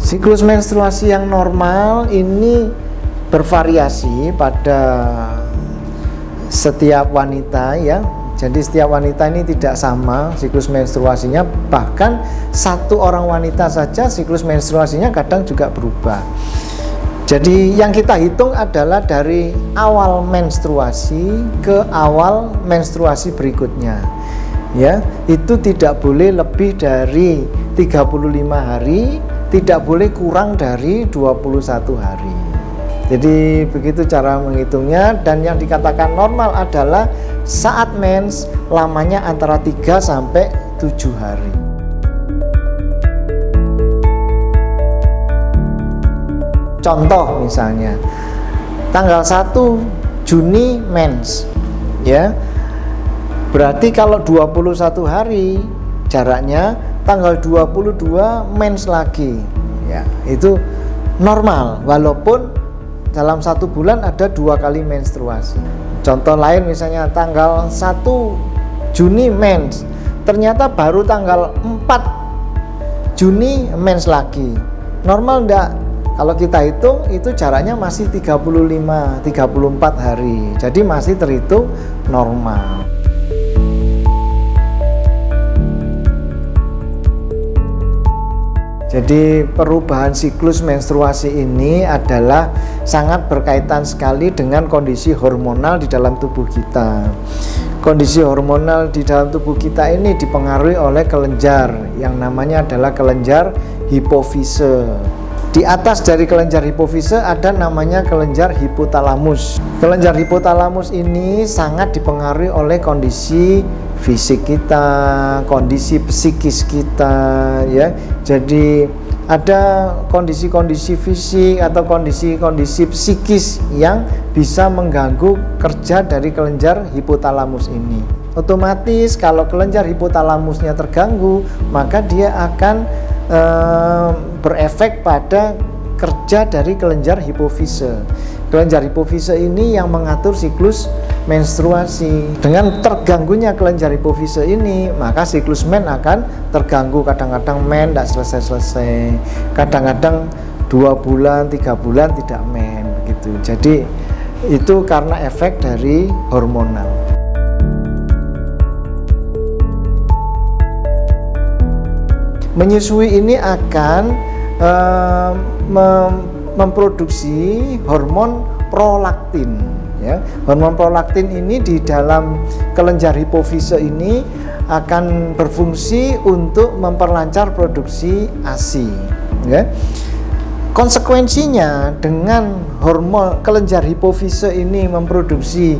Siklus menstruasi yang normal ini bervariasi pada setiap wanita ya. Jadi setiap wanita ini tidak sama siklus menstruasinya, bahkan satu orang wanita saja siklus menstruasinya kadang juga berubah. Jadi yang kita hitung adalah dari awal menstruasi ke awal menstruasi berikutnya. Ya, itu tidak boleh lebih dari 35 hari, tidak boleh kurang dari 21 hari. Jadi begitu cara menghitungnya, dan yang dikatakan normal adalah saat mens lamanya antara 3 sampai 7 hari. Contoh misalnya tanggal 1 Juni mens ya. Berarti kalau 21 hari jaraknya, tanggal 22 mens lagi. Ya, itu normal walaupun dalam 1 bulan ada 2 kali menstruasi. Contoh lain misalnya tanggal 1 Juni mens, ternyata baru tanggal 4 Juni mens lagi. Normal enggak? Kalau kita hitung itu jaraknya masih 34 hari. Jadi masih terhitung normal. Jadi perubahan siklus menstruasi ini adalah sangat berkaitan sekali dengan kondisi hormonal di dalam tubuh kita. Kondisi hormonal di dalam tubuh kita ini dipengaruhi oleh kelenjar yang namanya adalah kelenjar hipofise. Di atas dari kelenjar hipofise ada namanya kelenjar hipotalamus. Kelenjar hipotalamus ini sangat dipengaruhi oleh kondisi fisik kita, kondisi psikis kita ya. Jadi ada kondisi-kondisi fisik atau kondisi-kondisi psikis yang bisa mengganggu kerja dari kelenjar hipotalamus ini. Otomatis kalau kelenjar hipotalamusnya terganggu, maka dia akan berefek pada kerja dari kelenjar hipofise. Kelenjar hipofise ini yang mengatur siklus menstruasi. Dengan terganggunya kelenjar hipofise ini, maka siklus men akan terganggu. Kadang-kadang men tidak selesai-selesai, kadang-kadang 2 bulan, 3 bulan tidak men begitu. Jadi itu karena efek dari hormonal. Menyusui ini akan memproduksi hormon prolaktin ya. Hormon prolaktin ini di dalam kelenjar hipofise ini akan berfungsi untuk memperlancar produksi ASI ya. Konsekuensinya dengan hormon kelenjar hipofise ini memproduksi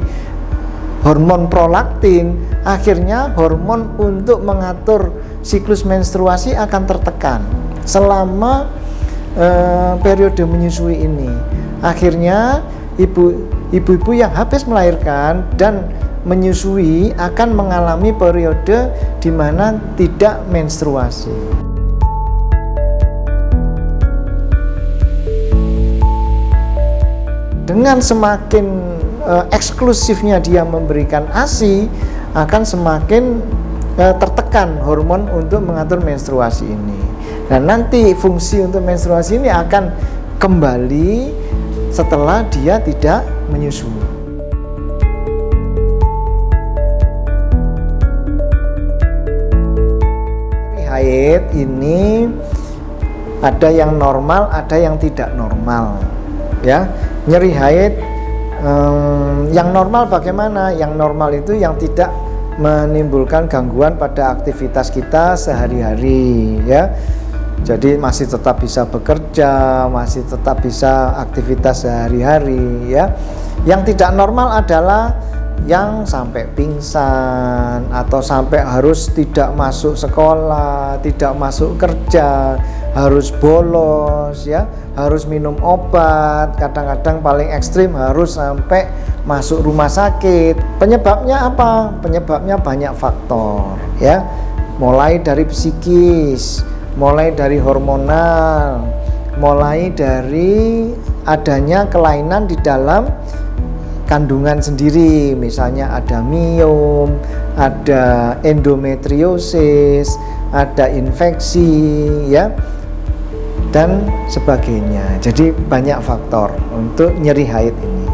hormon prolaktin, akhirnya hormon untuk mengatur siklus menstruasi akan tertekan selama periode menyusui ini. Akhirnya ibu-ibu yang habis melahirkan dan menyusui akan mengalami periode di mana tidak menstruasi. Dengan semakin eksklusifnya dia memberikan ASI, akan semakin tertekan hormon untuk mengatur menstruasi ini. Dan nanti fungsi untuk menstruasi ini akan kembali setelah dia tidak menyusui. Haid ini ada yang normal, ada yang tidak normal ya. Nyeri haid yang normal bagaimana? Yang normal itu yang tidak menimbulkan gangguan pada aktivitas kita sehari-hari ya. Jadi masih tetap bisa bekerja, masih tetap bisa aktivitas sehari-hari ya. Yang tidak normal adalah yang sampai pingsan atau sampai harus tidak masuk sekolah, tidak masuk kerja, harus bolos ya, harus minum obat, kadang-kadang paling ekstrim harus sampai masuk rumah sakit. Penyebabnya apa? Penyebabnya banyak faktor ya. Mulai dari psikis, mulai dari hormonal, mulai dari adanya kelainan di dalam kandungan sendiri, misalnya ada miom, ada endometriosis, ada infeksi ya. dan sebagainya. Jadi banyak faktor untuk nyeri haid ini.